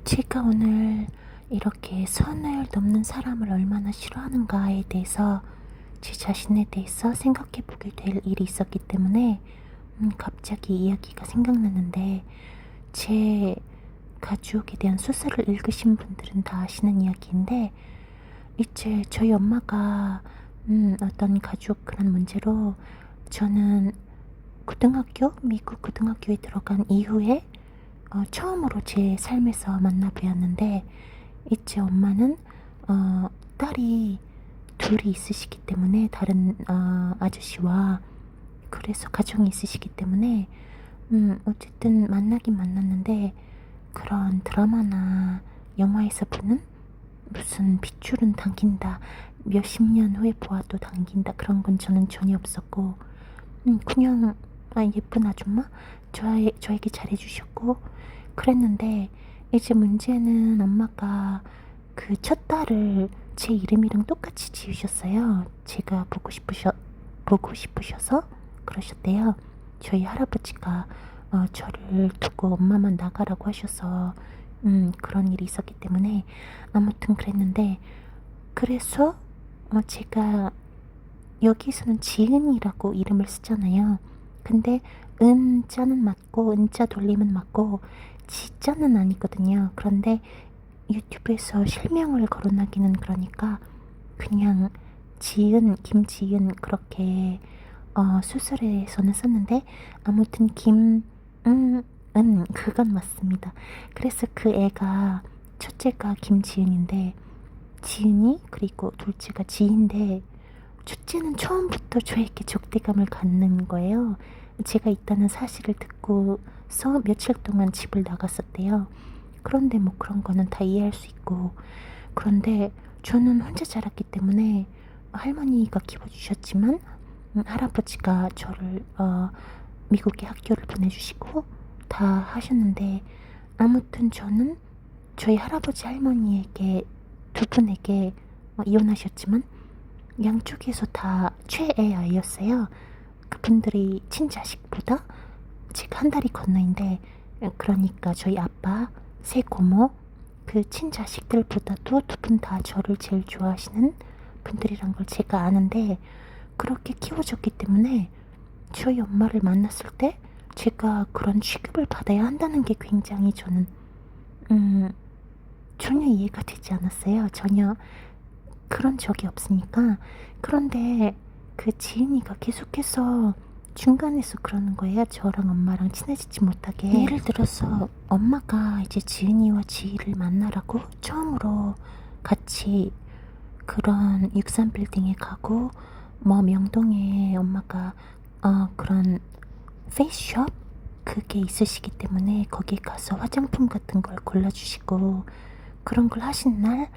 제가 오늘 이렇게 선을 넘는 사람을 얼마나 싫어하는가에 대해서 제 자신에 대해서 생각해 보게 될 일이 있었기 때문에 갑자기 이야기가 생각나는데, 제 가족에 대한 소설을 읽으신 분들은 다 아시는 이야기인데, 이제 저희 엄마가 어떤 가족 그런 문제로 저는 미국 고등학교에 들어간 이후에 처음으로 제 삶에서 만나 뵈었는데, 이제 엄마는 딸이 둘이 있으시기 때문에, 다른 아저씨와, 그래서 가정이 있으시기 때문에 어쨌든 만나긴 만났는데, 그런 드라마나 영화에서 보는 무슨 핏줄은 당긴다, 몇십 년 후에 보아도 당긴다, 그런 건 저는 전혀 없었고, 그냥 예쁜 아줌마 저에게 잘해주셨고 그랬는데, 이제 문제는 엄마가 그 첫 딸을 제 이름이랑 똑같이 지으셨어요. 제가 보고 싶으셔서 그러셨대요. 저희 할아버지가 저를 두고 엄마만 나가라고 하셔서 그런 일이 있었기 때문에, 아무튼 그랬는데, 그래서 제가 여기서는 지은이라고 이름을 쓰잖아요. 근데 은자는 맞고, 은자 돌림은 맞고, 지자는 아니거든요. 그런데 유튜브에서 실명을 거론하기는 그러니까 그냥 지은, 김지은, 그렇게 수술에서는 썼는데, 아무튼 그건 맞습니다. 그래서 그 애가, 첫째가 김지은인데, 지은이, 그리고 둘째가 지인데, 첫째는 처음부터 저에게 적대감을 갖는 거예요. 제가 있다는 사실을 듣고서 며칠 동안 집을 나갔었대요. 그런데 뭐 그런 거는 다 이해할 수 있고, 그런데 저는 혼자 자랐기 때문에, 할머니가 키워주셨지만 할아버지가 저를 미국에 학교를 보내주시고 다 하셨는데, 아무튼 저는 저희 할아버지 할머니에게, 두 분에게 이혼하셨지만 양쪽에서 다 최애 아이였어요. 그분들이 친자식보다 제가 한 달이 건너인데, 그러니까 저희 아빠, 세 고모, 그 친자식들보다도 두 분 다 저를 제일 좋아하시는 분들이란 걸 제가 아는데, 그렇게 키워졌기 때문에 저희 엄마를 만났을 때 제가 그런 취급을 받아야 한다는 게 굉장히 저는 전혀 이해가 되지 않았어요. 전혀 그런 적이 없으니까. 그런데 그 지은이가 계속해서 중간에서 그러는 거예요. 저랑 엄마랑 친해지지 못하게. 예를 들어서 엄마가 이제 지은이와 지희를 만나라고 처음으로 같이 그런 63빌딩에 가고, 뭐 명동에 엄마가 그런 페이스숍 그게 있으시기 때문에 거기 가서 화장품 같은 걸 골라주시고, 그런 걸 하신 날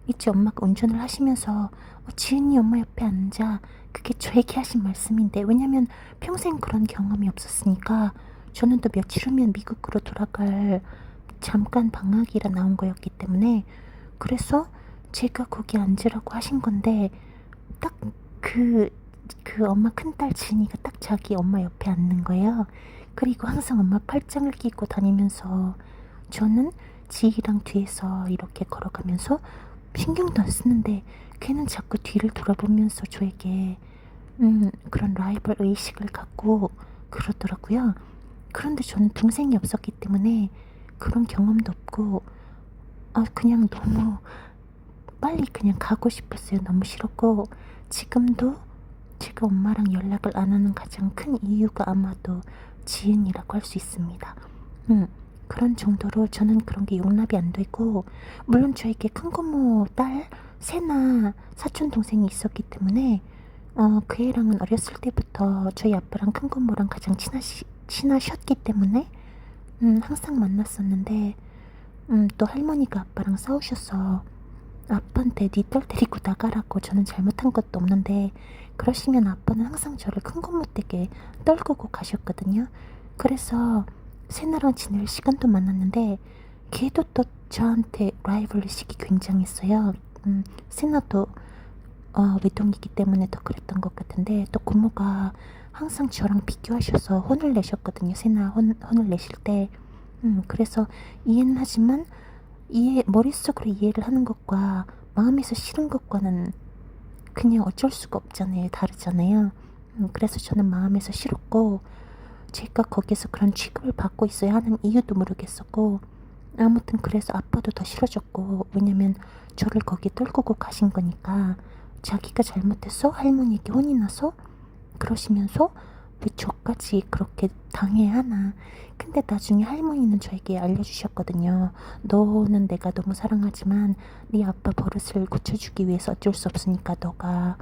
이제 엄마가 운전을 하시면서 지은이 엄마 옆에 앉아, 그게 저에게 하신 말씀인데, 왜냐면 평생 그런 경험이 없었으니까, 저는 또 며칠 후면 미국으로 돌아갈 잠깐 방학이라 나온 거였기 때문에, 그래서 제가 거기 앉으라고 하신 건데, 딱 그 엄마 큰딸 지은이가 딱 자기 엄마 옆에 앉는 거예요. 그리고 항상 엄마 팔짱을 끼고 다니면서, 저는 지희랑 뒤에서 이렇게 걸어가면서 신경도 안 쓰는데, 걔는 자꾸 뒤를 돌아보면서 저에게 그런 라이벌 의식을 갖고 그러더라고요. 그런데 저는 동생이 없었기 때문에 그런 경험도 없고, 그냥 너무 빨리 그냥 가고 싶었어요. 너무 싫었고, 지금도 제가 엄마랑 연락을 안 하는 가장 큰 이유가 아마도 지은이라고 할 수 있습니다. 그런 정도로 저는 그런 게 용납이 안 되고, 물론 저에게 큰고모 딸 세나 사촌 동생이 있었기 때문에 그 애랑은 어렸을 때부터 저희 아빠랑 큰고모랑 가장 친하셨기 때문에 항상 만났었는데, 또 할머니가 아빠랑 싸우셔서 아빠한테 네 딸 데리고 나가라고, 저는 잘못한 것도 없는데 그러시면 아빠는 항상 저를 큰고모 댁에 떨구고 가셨거든요. 그래서 세나랑 지낼 시간도 많았는데, 걔도 또 저한테 라이벌의식이 굉장했어요. 세나도 외동이기 때문에 더 그랬던 것 같은데, 또 고모가 항상 저랑 비교하셔서 혼을 내셨거든요. 세나 혼을 내실 때. 그래서 이해는 하지만 머릿속으로 이해를 하는 것과 마음에서 싫은 것과는 그냥 어쩔 수가 없잖아요. 다르잖아요. 그래서 저는 마음에서 싫었고, 제가 거기서 그런 취급을 받고 있어야 하는 이유도 모르겠었고, 아무튼 그래서 아빠도 더 싫어졌고, 왜냐면 저를 거기 떨구고 가신 거니까 자기가 잘못해서 할머니에게 혼이 나서 그러시면서 왜 저까지 그렇게 당해야 하나. 근데 나중에 할머니는 저에게 알려주셨거든요. 너는 내가 너무 사랑하지만 네 아빠 버릇을 고쳐주기 위해서 어쩔 수 없으니까 너가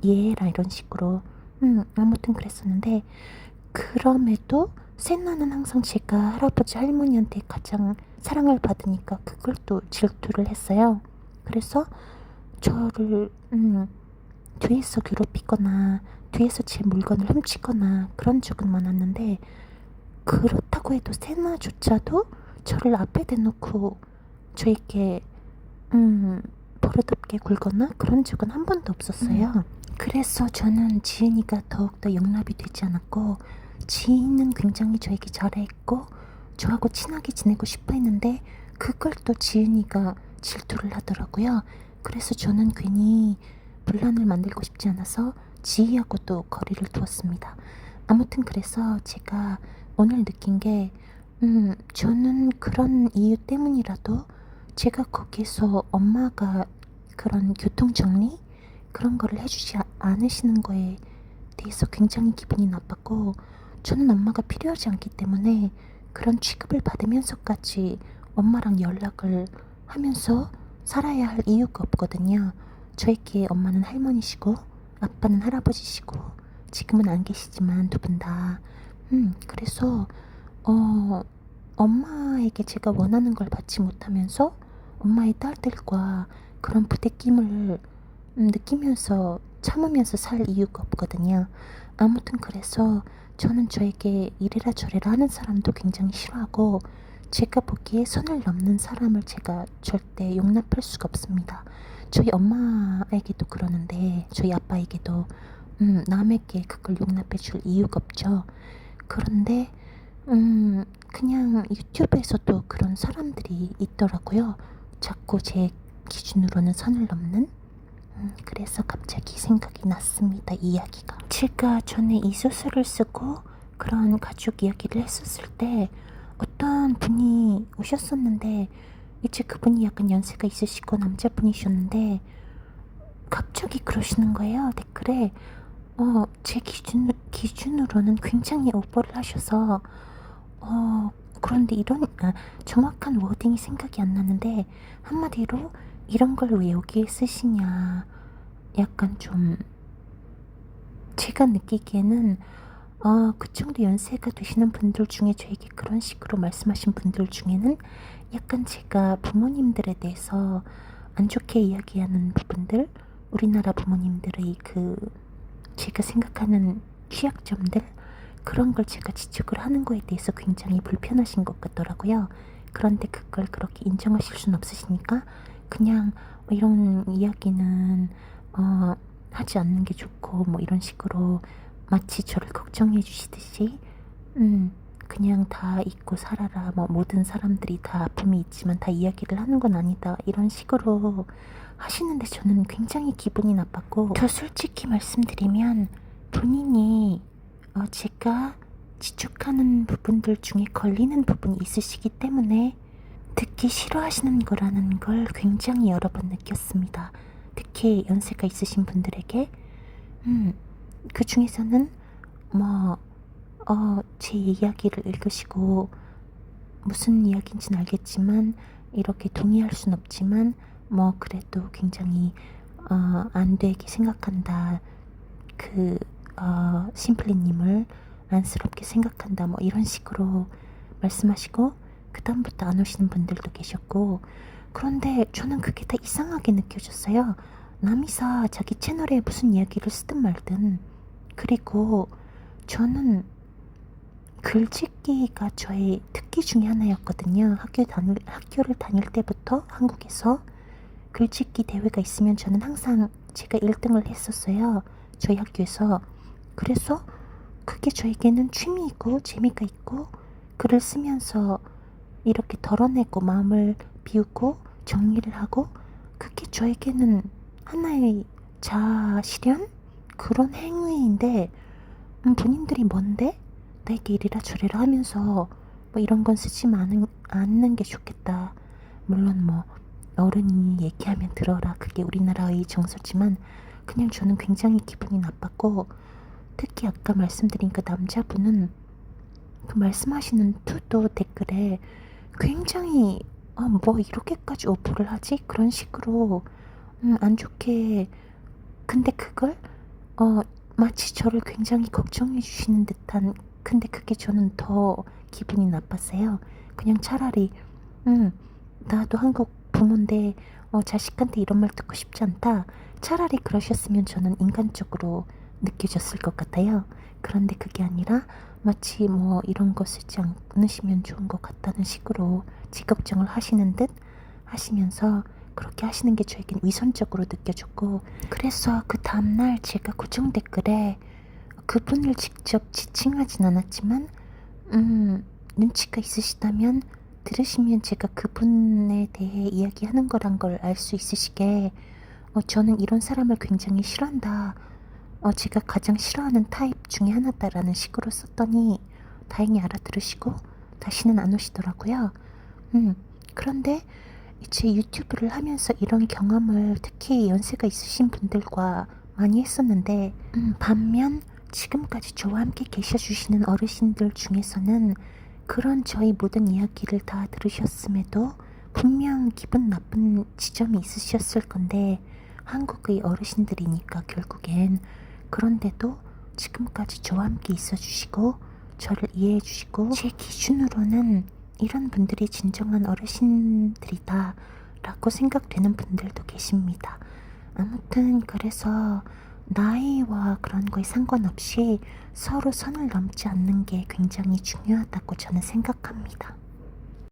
이해해라, 이런 식으로. 아무튼 그랬었는데, 그럼에도 세나는 항상 제가 할아버지 할머니한테 가장 사랑을 받으니까 그걸 또 질투를 했어요. 그래서 저를 뒤에서 괴롭히거나 뒤에서 제 물건을 훔치거나 그런 적은 많았는데, 그렇다고 해도 세나조차도 저를 앞에 대놓고 저에게 버릇없게 굴거나 그런 적은 한 번도 없었어요. 그래서 저는 지은이가 더욱더 용납이 되지 않았고, 지인은 굉장히 저에게 잘했고 저하고 친하게 지내고 싶어 했는데 그걸 또 지은이가 질투를 하더라고요. 그래서 저는 괜히 분란을 만들고 싶지 않아서 지희하고도 거리를 두었습니다. 아무튼 그래서 제가 오늘 느낀 게, 저는 그런 이유 때문이라도 제가 거기서 엄마가 그런 교통 정리 그런 거를 해주지 않으시는 거에 대해서 굉장히 기분이 나빴고, 저는 엄마가 필요하지 않기 때문에 그런 취급을 받으면서까지 엄마랑 연락을 하면서 살아야 할 이유가 없거든요. 저에게 엄마는 할머니시고 아빠는 할아버지시고 지금은 안 계시지만 두 분 다. 그래서 엄마에게 제가 원하는 걸 받지 못하면서 엄마의 딸들과 그런 부대낌을 느끼면서 참으면서 살 이유가 없거든요. 아무튼 그래서 저는 저에게 이래라 저래라 하는 사람도 굉장히 싫어하고, 제가 보기에 선을 넘는 사람을 제가 절대 용납할 수가 없습니다. 저희 엄마에게도 그러는데 저희 아빠에게도 남에게 그걸 용납해 줄 이유가 없죠. 그런데 그냥 유튜브에서도 그런 사람들이 있더라고요. 자꾸 제 기준으로는 선을 넘는. 그래서 갑자기 생각이 났습니다, 이 이야기가. 제가 전에 이 소설을 쓰고 그런 가족 이야기를 했었을 때 어떤 분이 오셨었는데, 이제 그분이 약간 연세가 있으시고 남자분이셨는데 갑자기 그러시는 거예요, 댓글에. 제 기준으로는 굉장히 오버를 하셔서, 그런데 정확한 워딩이 생각이 안 나는데, 한마디로 이런 걸 왜 여기에 쓰시냐. 약간 좀, 제가 느끼기에는, 그 정도 연세가 되시는 분들 중에 저에게 그런 식으로 말씀하신 분들 중에는 약간 제가 부모님들에 대해서 안 좋게 이야기하는 부분들, 우리나라 부모님들의 제가 생각하는 취약점들, 그런 걸 제가 지적을 하는 거에 대해서 굉장히 불편하신 것 같더라고요. 그런데 그걸 그렇게 인정하실 수는 없으시니까 그냥 이런 이야기는 하지 않는 게 좋고 뭐 이런 식으로 마치 저를 걱정해 주시듯이 그냥 다 잊고 살아라, 뭐 모든 사람들이 다 아픔이 있지만 다 이야기를 하는 건 아니다, 이런 식으로 하시는데 저는 굉장히 기분이 나빴고, 저 솔직히 말씀드리면 본인이 제가 지적하는 부분들 중에 걸리는 부분이 있으시기 때문에 듣기 싫어하시는 거라는 걸 굉장히 여러 번 느꼈습니다. 특히 연세가 있으신 분들에게. 그 중에서는 제 이야기를 읽으시고 무슨 이야기인지는 알겠지만 이렇게 동의할 순 없지만 그래도 굉장히 안 되게 생각한다, 심플리님을 안쓰럽게 생각한다, 뭐 이런 식으로 말씀하시고 그 다음부터 안 오시는 분들도 계셨고, 그런데 저는 그게 다 이상하게 느껴졌어요. 남이사 자기 채널에 무슨 이야기를 쓰든 말든. 그리고 저는 글짓기가 저의 특기 중에 하나였거든요. 학교를 다닐 때부터 한국에서 글짓기 대회가 있으면 저는 항상 제가 1등을 했었어요, 저희 학교에서. 그래서 그게 저에게는 취미이고 재미가 있고, 글을 쓰면서 이렇게 덜어내고 마음을 비우고 정리를 하고, 그게 저에게는 하나의 자아 실현? 그런 행위인데, 본인들이 뭔데? 나에게 이리라 저리라 하면서 뭐 이런 건 쓰지 않는 게 좋겠다. 물론 뭐 어른이 얘기하면 들어라, 그게 우리나라의 정서지만 그냥 저는 굉장히 기분이 나빴고, 특히 아까 말씀드린 그 남자분은 그 말씀하시는 투도 댓글에 굉장히 뭐 이렇게까지 오버를 하지? 그런 식으로 안 좋게, 근데 그걸 마치 저를 굉장히 걱정해 주시는 듯한, 근데 그게 저는 더 기분이 나빴어요. 그냥 차라리 나도 한국 부모인데 자식한테 이런 말 듣고 싶지 않다. 차라리 그러셨으면 저는 인간적으로 느껴졌을 것 같아요. 그런데 그게 아니라 마치 뭐 이런 거 쓰지 않으시면 좋은 것 같다는 식으로 직걱정을 하시는 듯 하시면서, 그렇게 하시는 게 저에겐 위선적으로 느껴졌고, 그래서 그 다음날 제가 고정 댓글에 그분을 직접 지칭하진 않았지만 눈치가 있으시다면 들으시면 제가 그분에 대해 이야기하는 거란 걸 알 수 있으시게, 저는 이런 사람을 굉장히 싫어한다. 제가 가장 싫어하는 타입 중에 하나다라는 식으로 썼더니 다행히 알아들으시고 다시는 안 오시더라고요. 그런데 이제 유튜브를 하면서 이런 경험을 특히 연세가 있으신 분들과 많이 했었는데, 반면 지금까지 저와 함께 계셔주시는 어르신들 중에서는 그런 저희 모든 이야기를 다 들으셨음에도 분명 기분 나쁜 지점이 있으셨을 건데, 한국의 어르신들이니까 결국엔, 그런데도 지금까지 저와 함께 있어주시고 저를 이해해주시고, 제 기준으로는 이런 분들이 진정한 어르신들이다 라고 생각되는 분들도 계십니다. 아무튼 그래서 나이와 그런 거에 상관없이 서로 선을 넘지 않는 게 굉장히 중요하다고 저는 생각합니다.